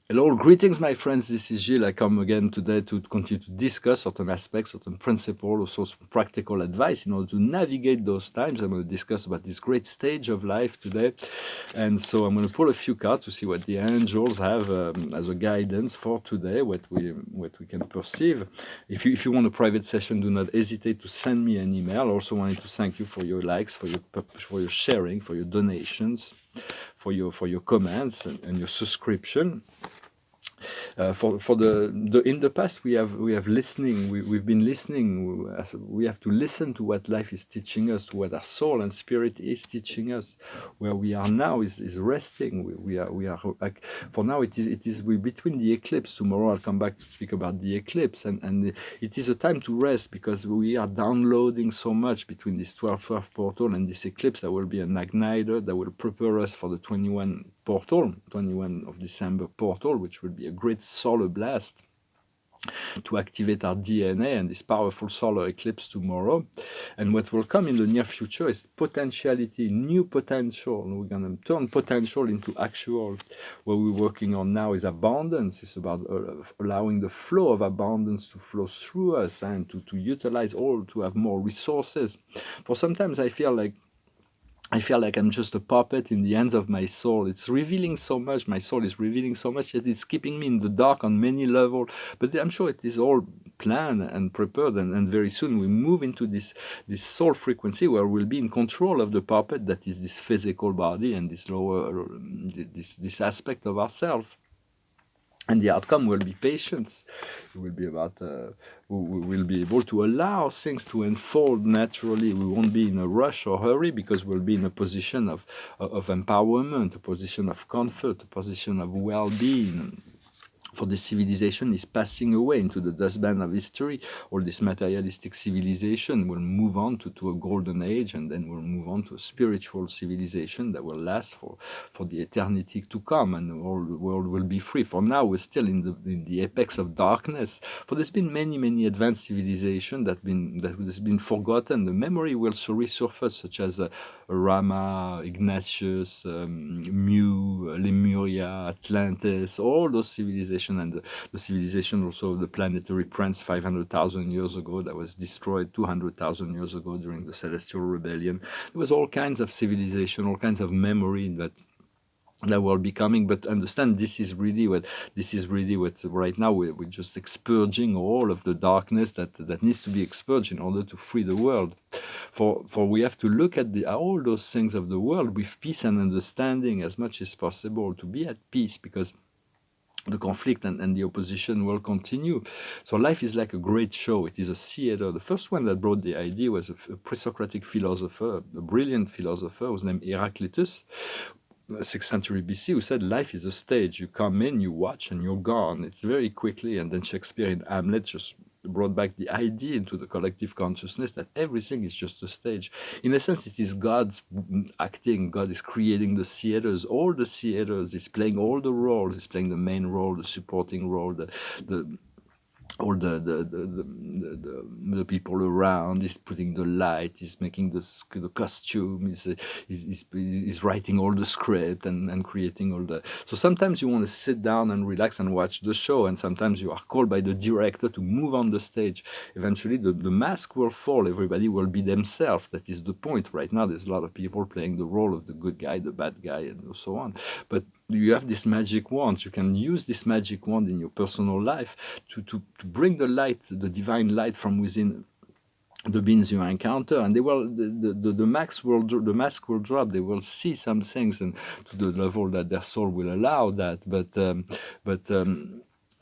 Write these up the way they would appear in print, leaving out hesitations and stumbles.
Hello, greetings, my friends. This is Gilles. I come again today to continue to discuss certain aspects, certain principles, also some practical advice in order to navigate those times. I'm going to discuss about this great stage of life today. And so I'm going to pull a few cards to see what the angels have as a guidance for today, what we can perceive. If you want a private session, do not hesitate to send me an email. I also wanted to thank you for your likes, for your sharing, for your donations, for your comments and your subscription. For the in the past we have listening, we've been listening. We have to listen to what life is teaching us, to what our soul and spirit is teaching us. Where we are now is resting. We are like, for now we between the eclipse. Tomorrow I'll come back to speak about the eclipse, and it is a time to rest because we are downloading so much between this 12/12 portal and this eclipse. There will be an igniter that will prepare us for the 21 of December portal, which will be a great solar blast to activate our DNA and this powerful solar eclipse tomorrow. And what will come in the near future is potentiality, new potential. We're going to turn potential into actual. What we're working on now is abundance. It's about allowing the flow of abundance to flow through us and to utilize all, to have more resources. For sometimes I feel like I'm just a puppet in the hands of my soul. It's revealing so much. My soul is revealing so much that it's keeping me in the dark on many levels. But I'm sure it is all planned and prepared. And very soon we move into this soul frequency where we'll be in control of the puppet that is this physical body and this lower, this aspect of ourselves. And the outcome will be patience. It will be about, we will be able to allow things to unfold naturally. We won't be in a rush or hurry because we'll be in a position of empowerment, a position of comfort, a position of well-being. For the civilization is passing away into the dustbin of history. All this materialistic civilization will move on to a golden age, and then we'll move on to a spiritual civilization that will last for the eternity to come, and all the world will be free. For now, we're still in the apex of darkness. For there's been many advanced civilizations that has been forgotten. The memory will resurface, such as Rama, Ignatius, Mu, Lemuria, Atlantis, all those civilizations, and the civilization also of the planetary prince 500,000 years ago that was destroyed 200,000 years ago during the Celestial Rebellion. There was all kinds of civilization, all kinds of memory that will be coming. But understand, this is really what right now we're just expurging all of the darkness that needs to be expurged in order to free the world. For we have to look at all those things of the world with peace and understanding as much as possible, to be at peace, because the conflict and the opposition will continue. So life is like a great show. It is a theater. The first one that brought the idea was a pre-Socratic philosopher, a brilliant philosopher, whose name Heraclitus, 6th century BC, who said life is a stage. You come in, you watch, and you're gone. It's very quickly. And then Shakespeare in Hamlet just brought back the idea into the collective consciousness that everything is just a stage. In a sense, it is God's acting. God is creating the theaters. All the theaters. He's playing all the roles. He's playing the main role, the supporting role, the all the people around. He's putting the light, he's making the costume, he's writing all the script and creating all the. So sometimes you want to sit down and relax and watch the show, and sometimes you are called by the director to move on the stage. Eventually the mask will fall, everybody will be themselves. That is the point. Right now there's a lot of people playing the role of the good guy, the bad guy, and so on. But you have this magic wand. You can use this magic wand in your personal life to bring the light, the divine light from within the beings you encounter, and they will the mask will drop. They will see some things, and to the level that their soul will allow that.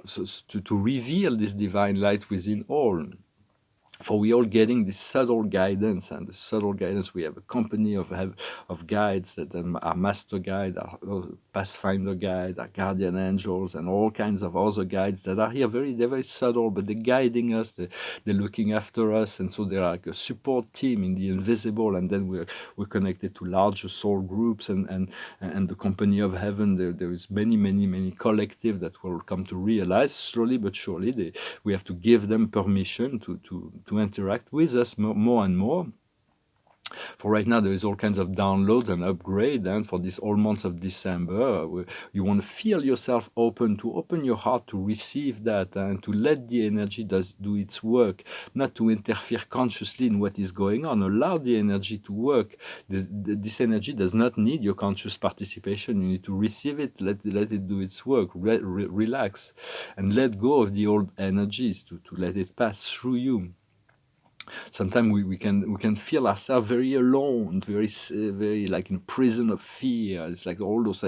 So to reveal this divine light within all. For we all getting this subtle guidance, and the subtle guidance, we have a company of guides that are master guide, our pathfinder guide, our guardian angels, and all kinds of other guides that are here. They're very subtle, but they're guiding us. They're looking after us, and so they're like a support team in the invisible. And then we're connected to larger soul groups and the company of heaven. There is many collective that will come to realize slowly but surely. We have to give them permission to interact with us more and more. For right now, there is all kinds of downloads and upgrade, and for this whole month of December, you want to feel yourself open, to open your heart to receive that, and to let the energy do its work, not to interfere consciously in what is going on. Allow the energy to work. This energy does not need your conscious participation. You need to receive it, let it do its work, relax, and let go of the old energies, to let it pass through you. Sometimes we can feel ourselves very alone, very like in a prison of fear. It's like all those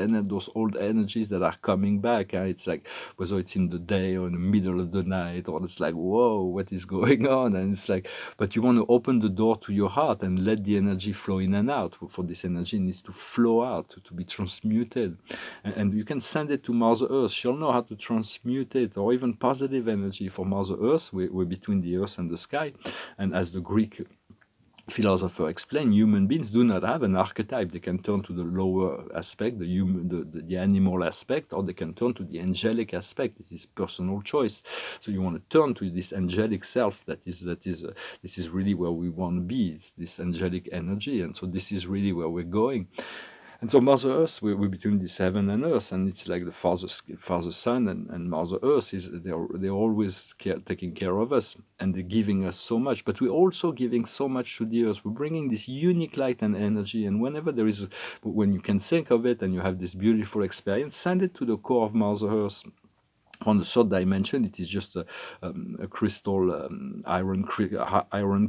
old energies that are coming back. It's like whether it's in the day or in the middle of the night, or it's like, whoa, what is going on? And it's like, but you want to open the door to your heart and let the energy flow in and out. For this energy needs to flow out, to be transmuted, and you can send it to Mother Earth. She'll know how to transmute it, or even positive energy for Mother Earth. We're between the earth and the sky. And as the Greek philosopher explained, human beings do not have an archetype. They can turn to the lower aspect, the animal aspect, or they can turn to the angelic aspect. This is personal choice. So you want to turn to this angelic self. This is really where we want to be. It's this angelic energy, and so this is really where we're going. And so Mother Earth, we're between this heaven and earth, and it's like the Father Son and Mother Earth. They're always taking care of us, and they're giving us so much. But we're also giving so much to the earth. We're bringing this unique light and energy, and whenever when you can think of it and you have this beautiful experience, send it to the core of Mother Earth. On the third dimension, it is just a crystal iron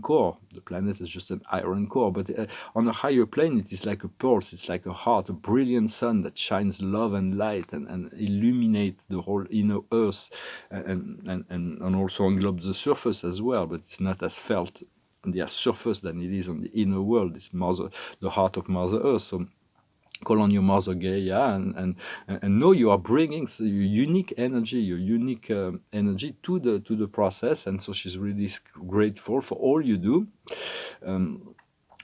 core. The planet is just an iron core. But on a higher plane, it is like a pulse. It's like a heart, a brilliant sun that shines love and light and illuminate the whole inner earth, and also englobes the surface as well. But it's not as felt on the surface than it is on the inner world. It's the heart of Mother Earth. So call on your Mother Gaia and know you are bringing your unique energy, to the process. And so she's really grateful for all you do.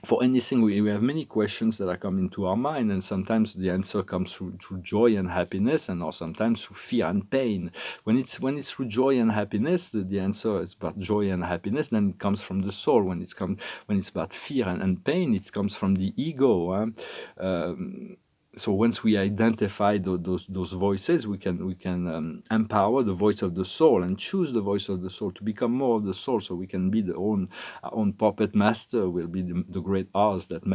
For anything, we have many questions that are coming to our mind, and sometimes the answer comes through joy and happiness, or sometimes through fear and pain. When it's through joy and happiness, the answer is about joy and happiness. Then it comes from the soul. When it's about fear and pain, it comes from the ego. So once we identify those voices, we can empower the voice of the soul and choose the voice of the soul to become more of the soul, so we can be our own puppet master. We'll be the great Oz that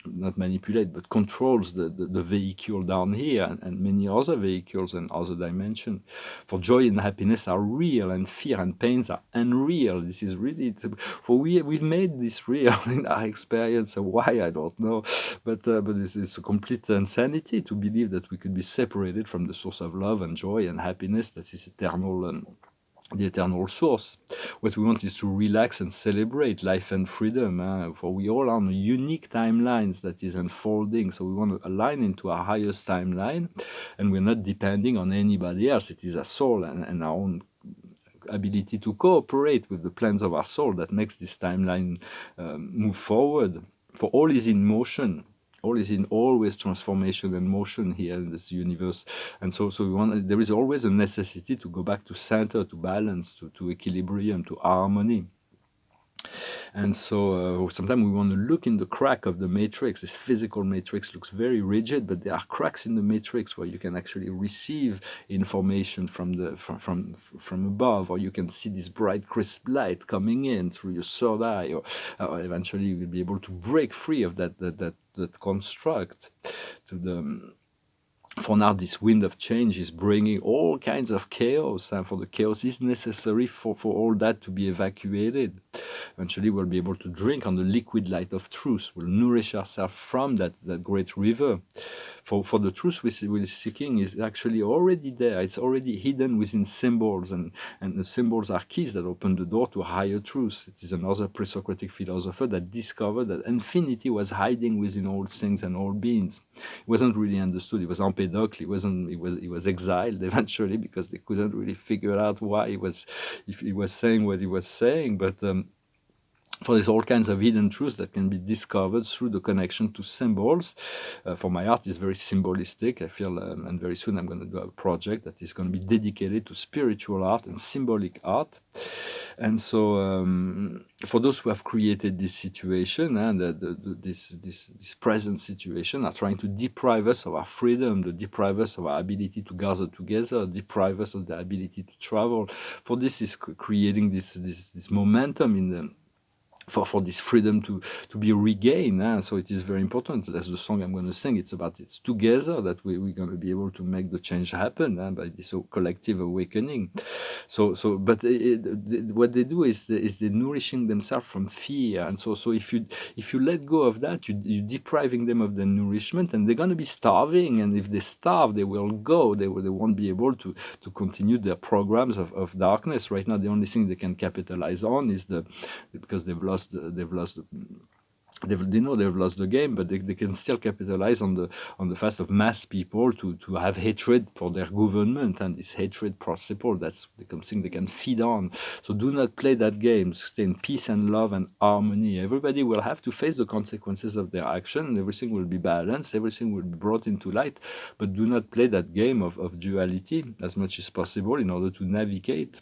not manipulate, but controls the vehicle down here, and many other vehicles and other dimensions. For joy and happiness are real, and fear and pains are unreal. This is really, we've made this real in our experience. Why, I don't know, but this is a complete insanity to believe that we could be separated from the source of love and joy and happiness that is eternal, the eternal source. What we want is to relax and celebrate life and freedom, for we all are on unique timelines that is unfolding. So we want to align into our highest timeline, and we're not depending on anybody else. It is our soul and our own ability to cooperate with the plans of our soul that makes this timeline move forward. For all is in motion. All is in always transformation and motion here in this universe. And so there is always a necessity to go back to center, to balance, to equilibrium, to harmony. And so sometimes we want to look in the crack of the matrix. This physical matrix looks very rigid, but there are cracks in the matrix where you can actually receive information from above, or you can see this bright, crisp light coming in through your third eye, or eventually you will be able to break free of that construct. For now, this wind of change is bringing all kinds of chaos, and for the chaos is necessary for all that to be evacuated. Eventually, we'll be able to drink on the liquid light of truth. We'll nourish ourselves from that great river. For the truth we're seeking is actually already there. It's already hidden within symbols, and the symbols are keys that open the door to higher truth. It is another pre-Socratic philosopher that discovered that infinity was hiding within all things and all beings. It wasn't really understood. It was empédocle. He was exiled eventually because they couldn't really figure out why if he was saying what he was saying. But For there's all kinds of hidden truths that can be discovered through the connection to symbols. For my art, is very symbolistic. I feel, and very soon I'm going to do a project that is going to be dedicated to spiritual art and symbolic art. And so, for those who have created this situation and this present situation are trying to deprive us of our freedom, to deprive us of our ability to gather together, deprive us of the ability to travel. For this is creating this momentum in the for this freedom to be regained. So it is very important. That's the song I'm going to sing. It's together that we're going to be able to make the change happen by this collective awakening. But what they do is they're nourishing themselves from fear, and so if you let go of that, you're depriving them of the nourishment, and they're going to be starving. And if they starve, they will go. They won't be able to continue their programs of darkness. Right now, the only thing they can capitalize on is because they know they've lost the game, but they can still capitalize on the fact of mass people to have hatred for their government, and this hatred principle, that's something they can feed on. So do not play that game. Stay in peace and love and harmony. Everybody will have to face the consequences of their action, and everything will be balanced, everything will be brought into light, but do not play that game of duality as much as possible in order to navigate.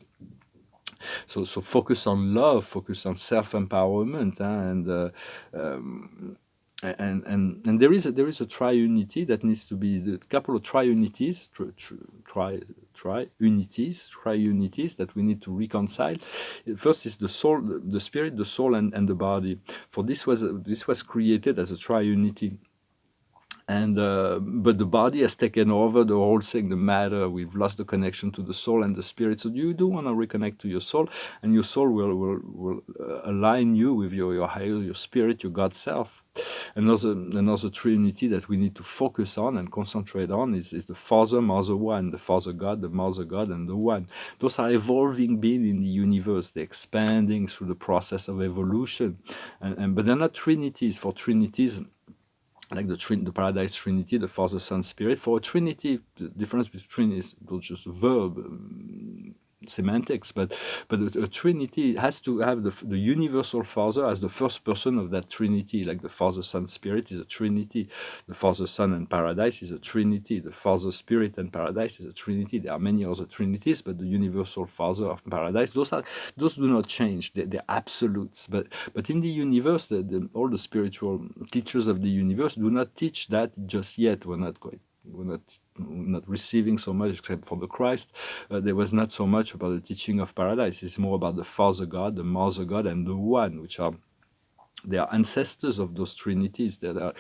So focus on love, focus on self-empowerment, and there is a triunity that needs to be the couple of triunities, triunities that we need to reconcile. First is the soul, the spirit, the soul, and the body. For this was created as a triunity. And but the body has taken over the whole thing, the matter. We've lost the connection to the soul and the spirit. So you do want to reconnect to your soul, and your soul will align you with your higher, your spirit, your God self. Another trinity that we need to focus on and concentrate on is the Father, Mother, One, the Father God, the Mother God, and the One. Those are evolving beings in the universe. They're expanding through the process of evolution, but they're not trinities. For trinities, like the Paradise Trinity, the Father, Son, Spirit. For a Trinity, the difference between is not just a verb, semantics, but a Trinity has to have the universal Father as the first person of that Trinity, like the Father, Son, Spirit is a Trinity. The Father, Son, and Paradise is a Trinity. The Father, Spirit, and Paradise is a Trinity. There are many other Trinities, but the universal Father of Paradise, those do not change. They're absolutes. But in the universe, all the spiritual teachers of the universe do not teach that just yet. We're not receiving so much, except for the Christ. There was not so much about the teaching of paradise. It's more about the Father God, the Mother God, and the One, which are they are ancestors of those trinities. The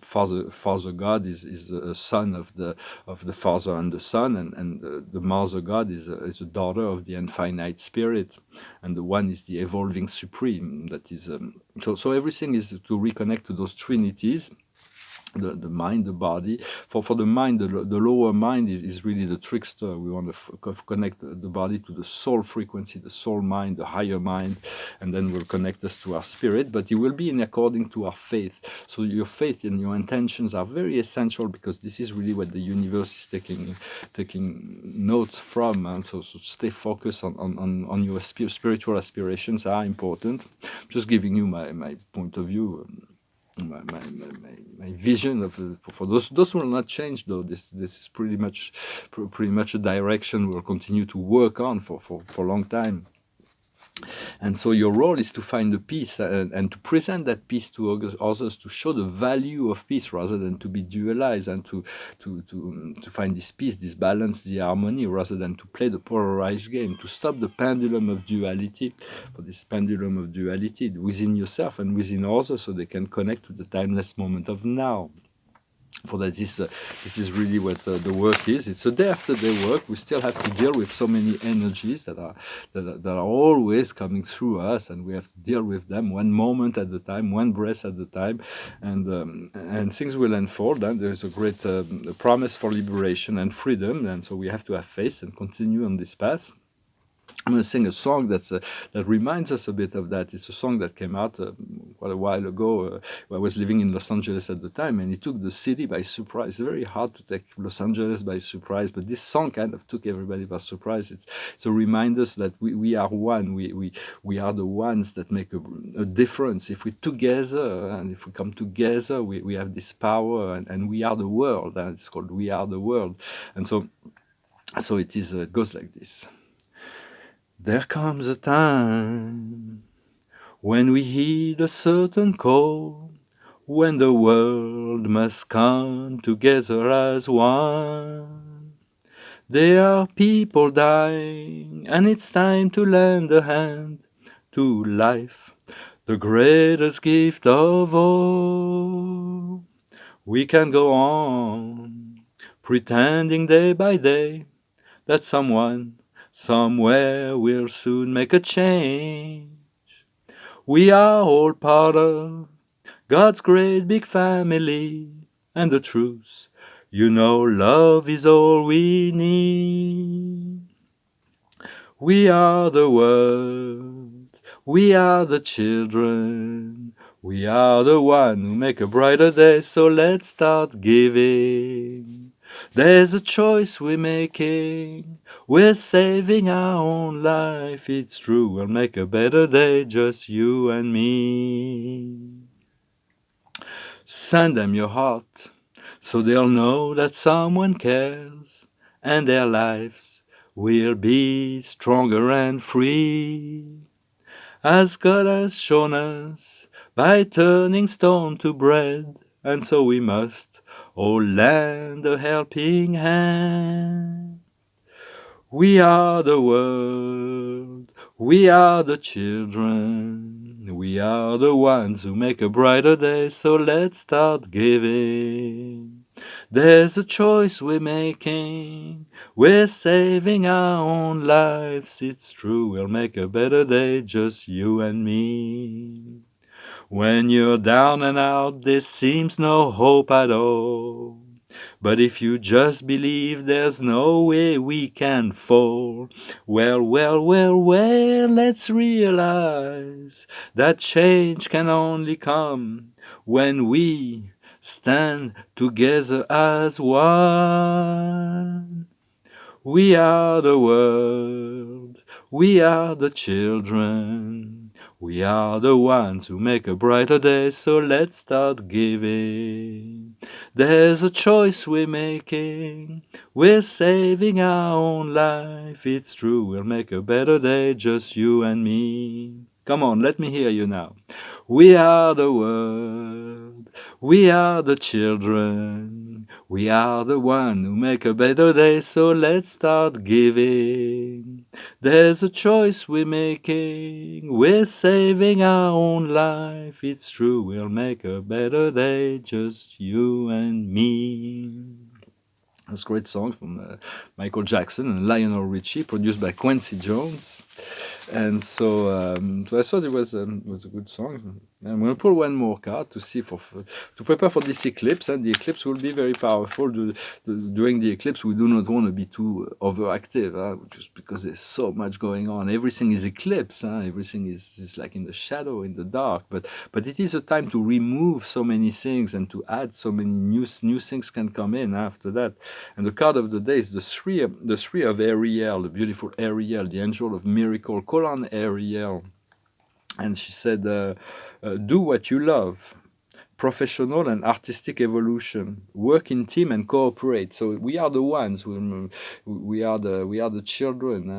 Father God is a son of the Father and the Son, and the Mother God is a daughter of the infinite Spirit, and the One is the evolving Supreme. That is so everything is to reconnect to those trinities. The mind, the body. For the mind, the lower mind is really the trickster. We want to connect the body to the soul frequency, the soul mind, the higher mind, and then will connect us to our spirit. But it will be in according to our faith. So your faith and your intentions are very essential, because this is really what the universe is taking notes from. And so stay focused on your spiritual aspirations are important. Just giving you my point of view. My vision of for those will not change, though. This is pretty much a direction we'll continue to work on for a long time. And so your role is to find the peace and to present that peace to others, to show the value of peace rather than to be dualized, and to find this peace, this balance, the harmony, rather than to play the polarized game, to stop the pendulum of duality, for this pendulum of duality within yourself and within others, so they can connect to the timeless moment of now. For that, this is really what the work is. It's a day after day work. We still have to deal with so many energies that are always coming through us, and we have to deal with them one moment at a time, one breath at a time, and things will unfold. And there is a great promise for liberation and freedom, and so we have to have faith and continue on this path. I'm going to sing a song that reminds us a bit of that. It's a song that came out quite a while ago. I was living in Los Angeles at the time, and it took the city by surprise. It's very hard to take Los Angeles by surprise, but this song kind of took everybody by surprise. It's a reminder that we are one. We are the ones that make a difference. If we together and if we come together, we have this power, and we are the world. And it's called We Are the World. And so it is goes like this. There comes a time when we heed a certain call, when the world must come together as one. There are people dying, and it's time to lend a hand to life, the greatest gift of all. We can go on, pretending day by day that someone somewhere will soon make a change. We are all part of God's great big family, and the truth, love is all we need. We are the world, we are the children, we are the one who make a brighter day, so let's start giving. There's a choice we're making, we're saving our own life, it's true, we'll make a better day, just you and me. Send them your heart, so they'll know that someone cares, and their lives will be stronger and free, as God has shown us by turning stone to bread, and so we must all lend a helping hand. We are the world, we are the children, we are the ones who make a brighter day, so let's start giving. There's a choice we're making, we're saving our own lives, it's true, we'll make a better day, just you and me. When you're down and out, there seems no hope at all. But if you just believe there's no way we can fall, well, let's realize that change can only come when we stand together as one. We are the world, we are the children, we are the ones who make a brighter day, so let's start giving. There's a choice we're making, we're saving our own life, it's true, we'll make a better day, just you and me. Come on, let me hear you now. We are the world, we are the children, we are the one who make a better day, so let's start giving. There's a choice we're making, we're saving our own life, it's true, we'll make a better day, just you and me. That's a great song from Michael Jackson and Lionel Richie, produced by Quincy Jones. And so I thought it was a good song. I'm going to pull one more card to see to prepare for this eclipse. And the eclipse will be very powerful. During the eclipse, we do not want to be too overactive, just because there's so much going on. Everything is eclipse. Everything is like in the shadow, in the dark. But it is a time to remove so many things and to add so many new things can come in after that. And the card of the day is the three of Ariel, the beautiful Ariel, the angel of miracle. Call on Ariel. And she said, do what you love. Professional and artistic evolution. Work in team and cooperate. So we are the ones. We are the children.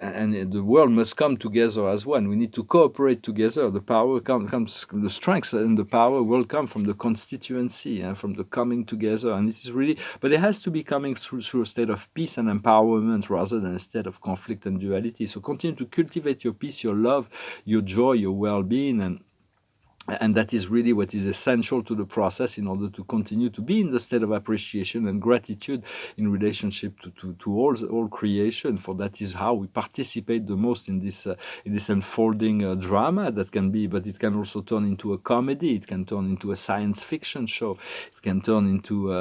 And the world must come together as one. We need to cooperate together. The power comes, the strength and the power will come from the constituency and from the coming together. And this is really, but it has to be coming through a state of peace and empowerment rather than a state of conflict and duality. So continue to cultivate your peace, your love, your joy, your well-being, And that is really what is essential to the process in order to continue to be in the state of appreciation and gratitude in relationship to all creation. For that is how we participate the most in this unfolding drama that can be, but it can also turn into a comedy. It can turn into a science fiction show. It can turn into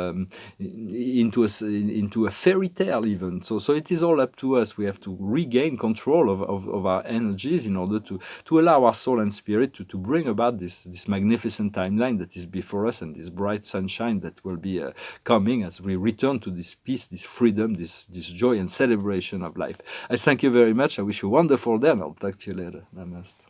a fairy tale even. So it is all up to us. We have to regain control of our energies in order to allow our soul and spirit to bring about this magnificent timeline that is before us, and this bright sunshine that will be coming as we return to this peace, this freedom, this joy and celebration of life. I thank you very much. I wish you a wonderful day, and I'll talk to you later. Namaste.